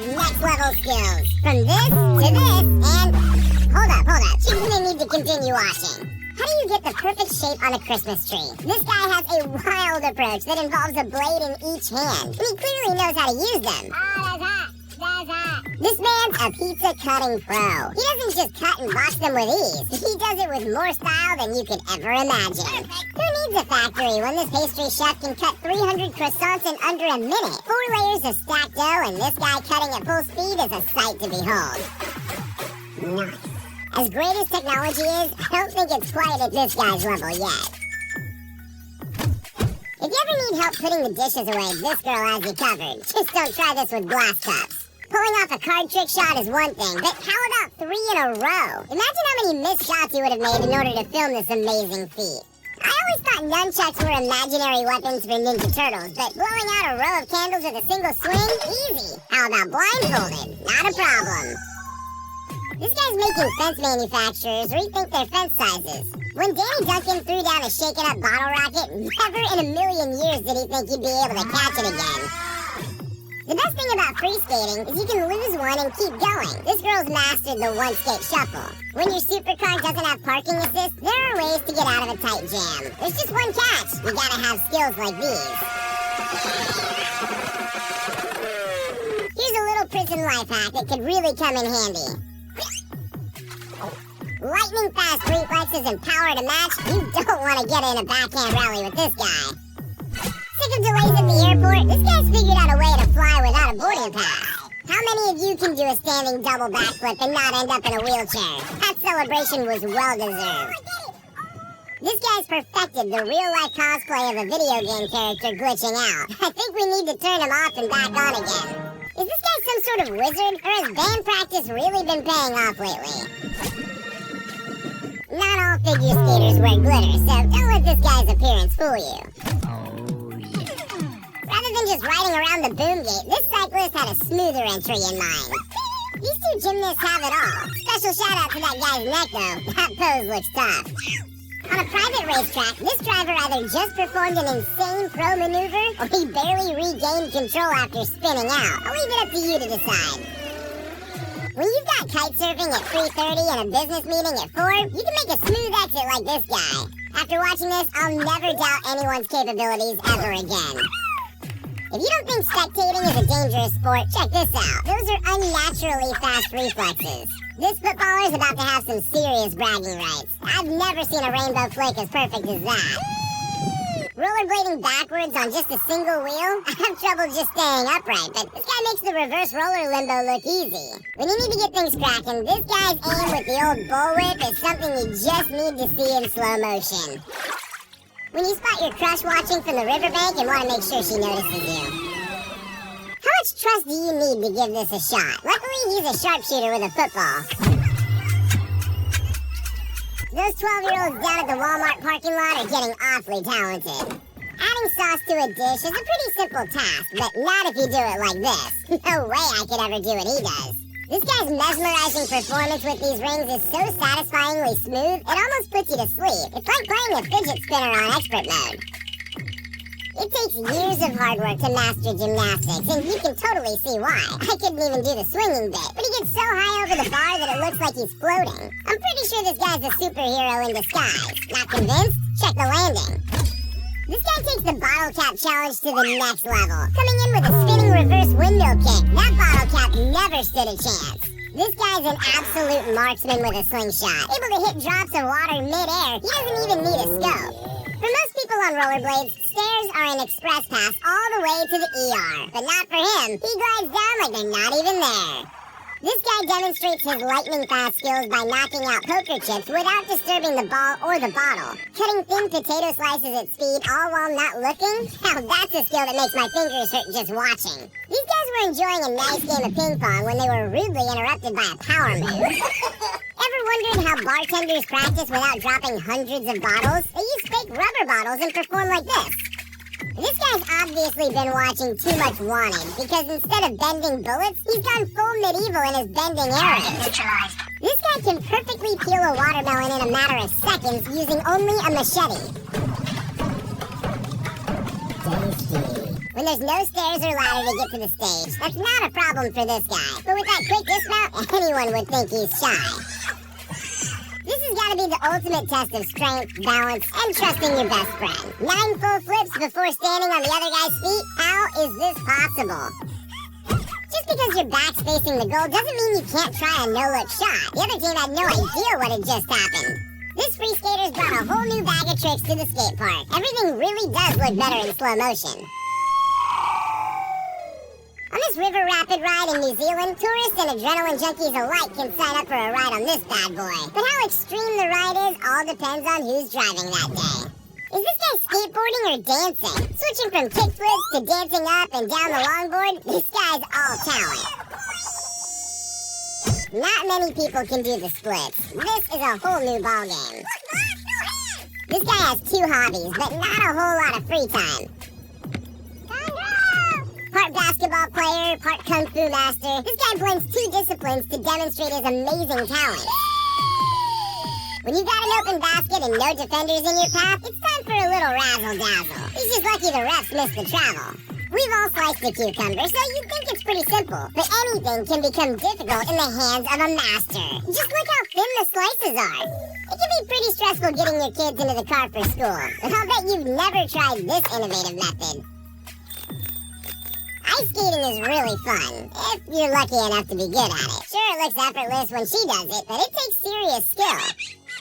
have next level skills. From this to this, and hold up. She's gonna need to continue washing. How do you get the perfect shape on a Christmas tree? This guy has a wild approach that involves a blade in each hand, and he clearly knows how to use them. That's hot. This man's a pizza cutting pro. He doesn't just cut and wash them with ease. He does it with more style than you could ever imagine. Who needs a factory when this pastry chef can cut 300 croissants in under a minute? 4 layers of stacked dough, and this guy cutting at full speed is a sight to behold. Nice. As great as technology is, I don't think it's quite at this guy's level yet. If you ever need help putting the dishes away, this girl has you covered. Just don't try this with glass cups. Pulling off a card trick shot is one thing, but how about 3 in a row? Imagine how many missed shots you would have made in order to film this amazing feat. I always thought nunchucks were imaginary weapons for Ninja Turtles, but blowing out a row of candles with a single swing? Easy. How about blindfolded? Not a problem. This guy's making fence manufacturers rethink their fence sizes. When Danny Duncan threw down a shaken-up bottle rocket, never in a million years did he think he'd be able to catch it again. The best thing about free skating is you can lose one and keep going. This girl's mastered the one-skate shuffle. When your supercar doesn't have parking assist, there are ways to get out of a tight jam. There's just one catch. You gotta have skills like these. Here's a little prison life hack that could really come in handy. Lightning fast reflexes and power to match. You don't want to get in a backhand rally with this guy. Sick of delays at the airport? This guy's figured out a way to fly without a boarding pass. How many of you can do a standing double backflip and not end up in a wheelchair? That celebration was well deserved. This guy's perfected the real-life cosplay of a video game character glitching out. I think we need to turn him off and back on again. Is this guy some sort of wizard, or has band practice really been paying off lately? Not all figure skaters wear glitter, so don't let this guy's appearance fool you. Rather than just riding around the boom gate, this cyclist had a smoother entry in mind. These two gymnasts have it all. Special shout out to that guy's neck though. That pose looks tough. On a private racetrack, this driver either just performed an insane pro maneuver or he barely regained control after spinning out. I'll leave it up to you to decide. When you've got kite surfing at 3:30 and a business meeting at 4, you can make a smooth exit like this guy. After watching this, I'll never doubt anyone's capabilities ever again. If you don't think spectating is a dangerous sport, check this out. Those are unnaturally fast reflexes. This footballer is about to have some serious bragging rights. I've never seen a rainbow flake as perfect as that. Rollerblading backwards on just a single wheel? I have trouble just staying upright, but this guy makes the reverse roller limbo look easy. When you need to get things cracking, this guy's aim with the old bullwhip is something you just need to see in slow motion. When you spot your crush watching from the riverbank and want to make sure she notices you. How much trust do you need to give this a shot? Luckily, he's a sharpshooter with a football. Those 12-year-olds down at the Walmart parking lot are getting awfully talented. Adding sauce to a dish is a pretty simple task, but not if you do it like this. No way I could ever do what he does. This guy's mesmerizing performance with these rings is so satisfyingly smooth, it almost puts you to sleep. It's like playing a fidget spinner on expert mode. It takes years of hard work to master gymnastics, and you can totally see why. I couldn't even do the swinging bit, but he gets so high over the bar that it looks like he's floating. I'm pretty sure this guy's a superhero in disguise. Not convinced? Check the landing. This guy takes the bottle cap challenge to the next level, coming in with a spinning reverse windmill kick. That bottle cap never stood a chance. This guy's an absolute marksman with a slingshot, able to hit drops of water mid-air. He doesn't even need a scope. For most people on rollerblades, stairs are an express pass all the way to the ER. But not for him. He glides down like they're not even there. This guy demonstrates his lightning-fast skills by knocking out poker chips without disturbing the ball or the bottle. Cutting thin potato slices at speed all while not looking? Now that's a skill that makes my fingers hurt just watching. These guys were enjoying a nice game of ping pong when they were rudely interrupted by a power move. Ever wondered how bartenders practice without dropping hundreds of bottles? They use fake rubber bottles and perform like this. This guy's obviously been watching too much Wanted, because instead of bending bullets, he's gone full medieval in his bending arrows. This guy can perfectly peel a watermelon in a matter of seconds using only a machete. Tasty. when there's no stairs or ladder to get to the stage. That's not a problem for this guy. But with that quick dismount, anyone would think he's shy. This has got to be the ultimate test of strength, balance, and trusting your best friend. 9 full flips before standing on the other guy's feet? How is this possible? Just because your back's facing the goal doesn't mean you can't try a no-look shot. The other team had no idea what had just happened. This free skater's brought a whole new bag of tricks to the skate park. Everything really does look better in slow motion. On this river rapid ride in New Zealand, tourists and adrenaline junkies alike can sign up for a ride on this bad boy. But how extreme the ride is all depends on who's driving that day. Is this guy skateboarding or dancing? Switching from kickflips to dancing up and down the longboard, this guy's all talent. Not many people can do the splits. This is a whole new ballgame. This guy has 2 hobbies, but not a whole lot of free time. Part basketball player, part kung fu master. This guy blends 2 disciplines to demonstrate his amazing talent. When you got an open basket and no defenders in your path, it's time for a little razzle-dazzle. He's just lucky the refs missed the travel. We've all sliced a cucumber, so you'd think it's pretty simple. But anything can become difficult in the hands of a master. Just look how thin the slices are. It can be pretty stressful getting your kids into the car for school. But I'll bet you've never tried this innovative method. Ice skating is really fun, if you're lucky enough to be good at it. Sure, it looks effortless when she does it, but it takes serious skill.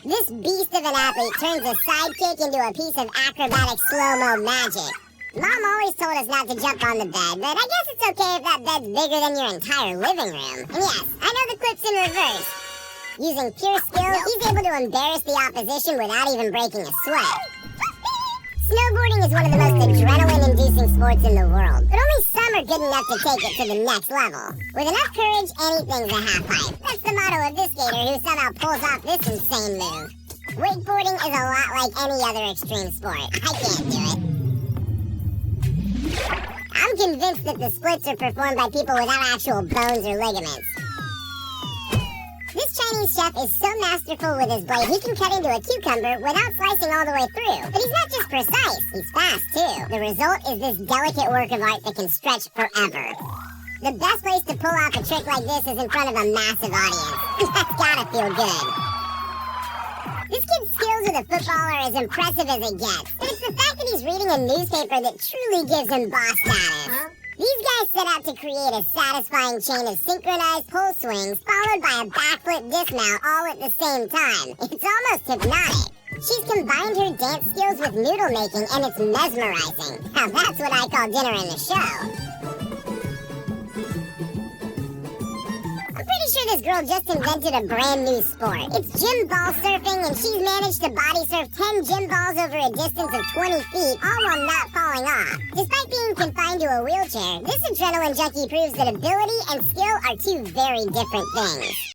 This beast of an athlete turns a sidekick into a piece of acrobatic slow-mo magic. Mom always told us not to jump on the bed, but I guess it's okay if that bed's bigger than your entire living room. And yes, I know the clip's in reverse. Using pure skill, he's able to embarrass the opposition without even breaking a sweat. Snowboarding is one of the most adrenaline-inducing sports in the world, but only some are good enough to take it to the next level. With enough courage, anything's a half-pipe. That's the motto of this skater who somehow pulls off this insane move. Wakeboarding is a lot like any other extreme sport. I can't do it. I'm convinced that the splits are performed by people without actual bones or ligaments. This Chinese chef is so masterful with his blade, he can cut into a cucumber without slicing all the way through. But he's not just precise, he's fast too. The result is this delicate work of art that can stretch forever. The best place to pull off a trick like this is in front of a massive audience. That's gotta feel good. This kid's skills with a football are as impressive as it gets. But it's the fact that he's reading a newspaper that truly gives him boss status. These guys set out to create a satisfying chain of synchronized pole swings followed by a backflip dismount all at the same time. It's almost hypnotic. She's combined her dance skills with noodle making and it's mesmerizing. Now that's what I call dinner in the show. I'm pretty sure this girl just invented a brand new sport. It's gym ball surfing, and she's managed to body surf 10 gym balls over a distance of 20 feet, all while not falling off. Despite being confined to a wheelchair, this adrenaline junkie proves that ability and skill are 2 very different things.